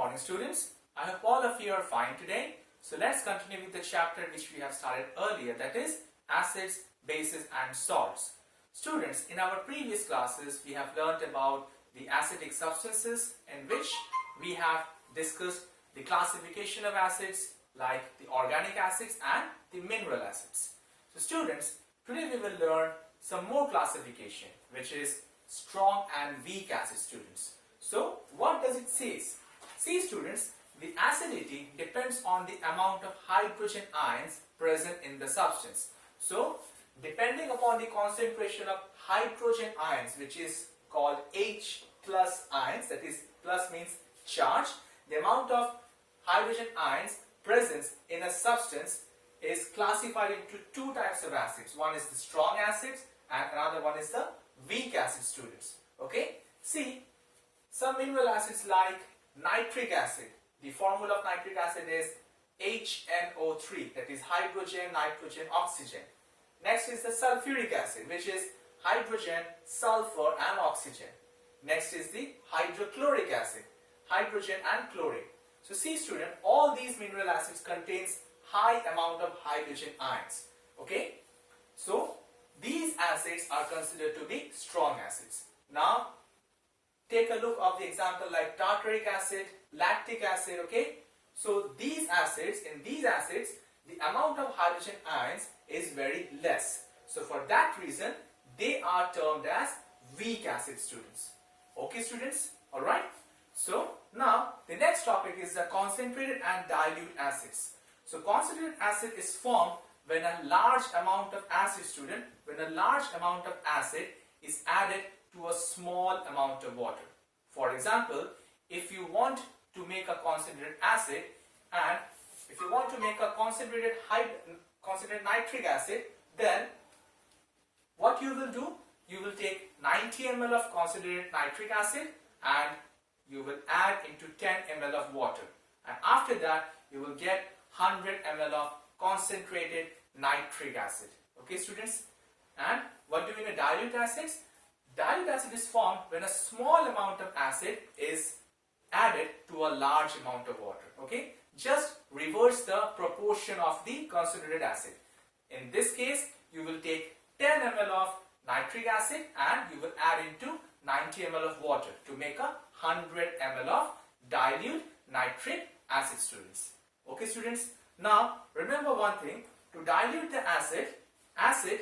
morning, students. I hope all of you are fine today. So let's continue with the chapter which we have started earlier, that is acids, bases and salts. Students, in our previous classes we have learnt about the acidic substances, in which we have discussed the classification of acids like the organic acids and the mineral acids. So students, today we will learn some more classification, which is strong and weak acid, students. So what does it say? See students, the acidity depends on the amount of hydrogen ions present in the substance. So depending upon the concentration of hydrogen ions, which is called H plus ions, that is plus means charge, the amount of hydrogen ions present in a substance is classified into two types of acids. One is the strong acids and another one is the weak acid, students. Okay, see, some mineral acids like nitric acid, the formula of nitric acid is HNO3, that is hydrogen, nitrogen, oxygen. Next is the sulfuric acid, which is hydrogen, sulfur and oxygen. Next is the hydrochloric acid, hydrogen and chlorine. So see student, all these mineral acids contains high amount of hydrogen ions. Okay, so these acids are considered to be strong acids. Now take a look of the example like tartaric acid, lactic acid. Okay, so these acids, in these acids the amount of hydrogen ions is very less. So for that reason they are termed as weak acid, students. Okay students, alright. So now the next topic is the concentrated and dilute acids. So concentrated acid is formed when a large amount of acid, student, when a large amount of acid is added to a small amount of water. For example, if you want to make a concentrated acid and if you want to make a concentrated nitric acid, then what you will do, you will take 90 ml of concentrated nitric acid and you will add into 10 ml of water, and after that you will get 100 ml of concentrated nitric acid. Okay students, and what do we mean by dilute acids? Dilute acid is formed when a small amount of acid is added to a large amount of water. Okay, just reverse the proportion of the concentrated acid. In this case you will take 10 ml of nitric acid and you will add into 90 ml of water to make a 100 ml of dilute nitric acid, students. Okay students, now remember one thing, to dilute the acid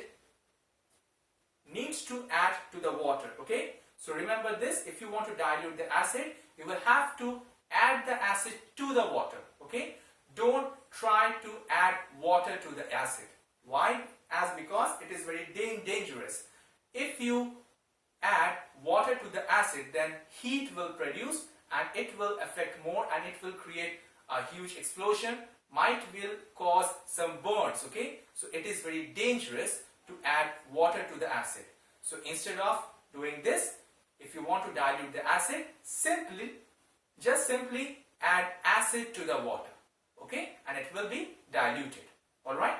needs to add to the water. Okay, so remember this, if you want to dilute the acid you will have to add the acid to the water. Okay, don't try to add water to the acid. Why? As because it is very dangerous. If you add water to the acid, then heat will produce and it will affect more and it will create a huge explosion, might will cause some burns. Okay, so it is very dangerous to add water to the acid. So instead of doing this, if you want to dilute the acid, simply add acid to the water. Okay, and it will be diluted. Alright.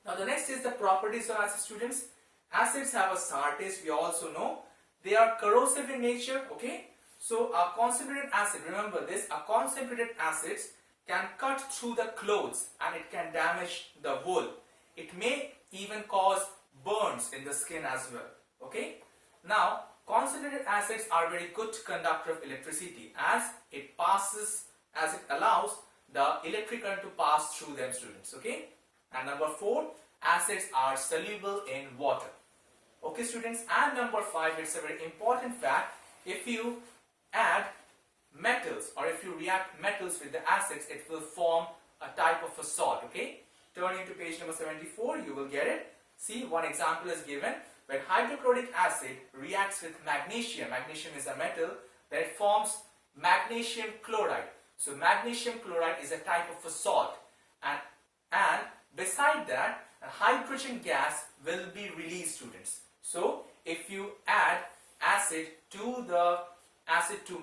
Now the next is the properties of acid, students. Acids have a sour taste, we also know. They are corrosive in nature. Okay, so a concentrated acid, remember this, a concentrated acid can cut through the clothes and it can damage the wool. It may even cause burns in the skin as well. Okay, now concentrated acids are very good conductor of electricity as it allows the electric current to pass through them, students. Okay, and number 4, acids are soluble in water. Okay students, and number 5, it's a very important fact, if you add metals or if you react metals with the acids, it will form a type of a salt. Okay, turning to page number 74, you will get it. See, one example is given. When hydrochloric acid reacts with magnesium, magnesium is a metal, then it forms magnesium chloride. So magnesium chloride is a type of a salt, and beside that a hydrogen gas will be released, students. So if you add acid to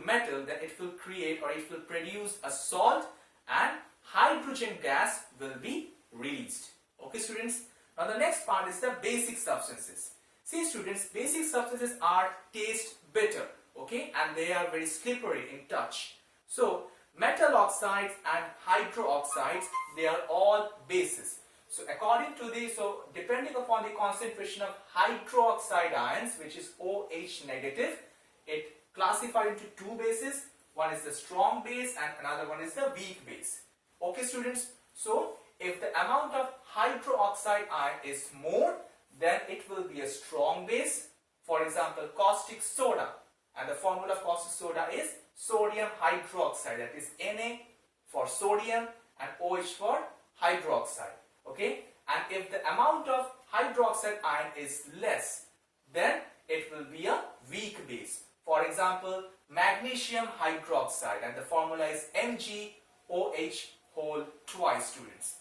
metal, then it will create or it will produce a salt and hydrogen gas will be released. Okay students, now the next part is the basic substances. See students, basic substances are taste bitter. Okay, and they are very slippery in touch. So metal oxides and hydroxides, they are all bases. So according to the, depending upon the concentration of hydroxide ions, which is OH negative, it classified into two bases. One is the strong base and another one is the weak base. Okay students, so if the amount of hydroxide ion is more, then it will be a strong base. For example, caustic soda, and the formula of caustic soda is sodium hydroxide, that is Na for sodium and OH for hydroxide. Okay, and if the amount of hydroxide ion is less, then it will be a weak base. For example, magnesium hydroxide, and the formula is MgOH whole twice, students.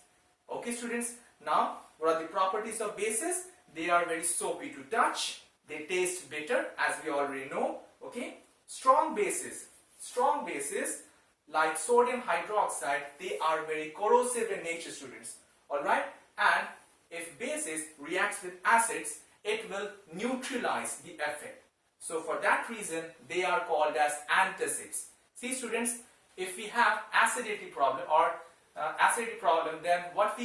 Okay students, now what are the properties of bases? They are very soapy to touch, they taste bitter, as we already know. Okay, strong bases like sodium hydroxide, they are very corrosive in nature, students. Alright, and if bases reacts with acids, it will neutralize the effect. So for that reason, they are called as antacids. See students, if we have acidity problem, then what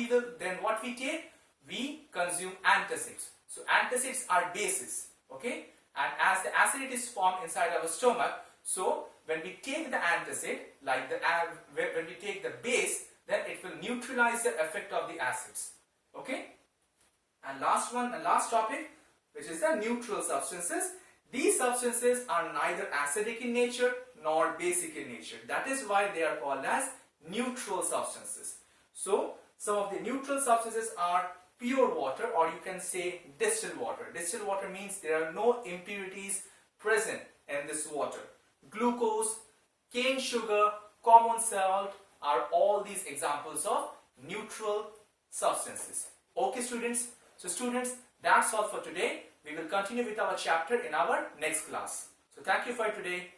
we take? We consume antacids. So antacids are bases. Okay, and as the acidity is formed inside our stomach, so when we take the antacid, when we take the base, then it will neutralize the effect of the acids. Okay, and last topic, which is the neutral substances. These substances are neither acidic in nature nor basic in nature. That is why they are called as neutral substances. So some of the neutral substances are pure water, or you can say distilled water. Distilled water means there are no impurities present in this water. Glucose, cane sugar, common salt are all these examples of neutral substances. Okay students, so students, that's all for today. We will continue with our chapter in our next class. So thank you for today.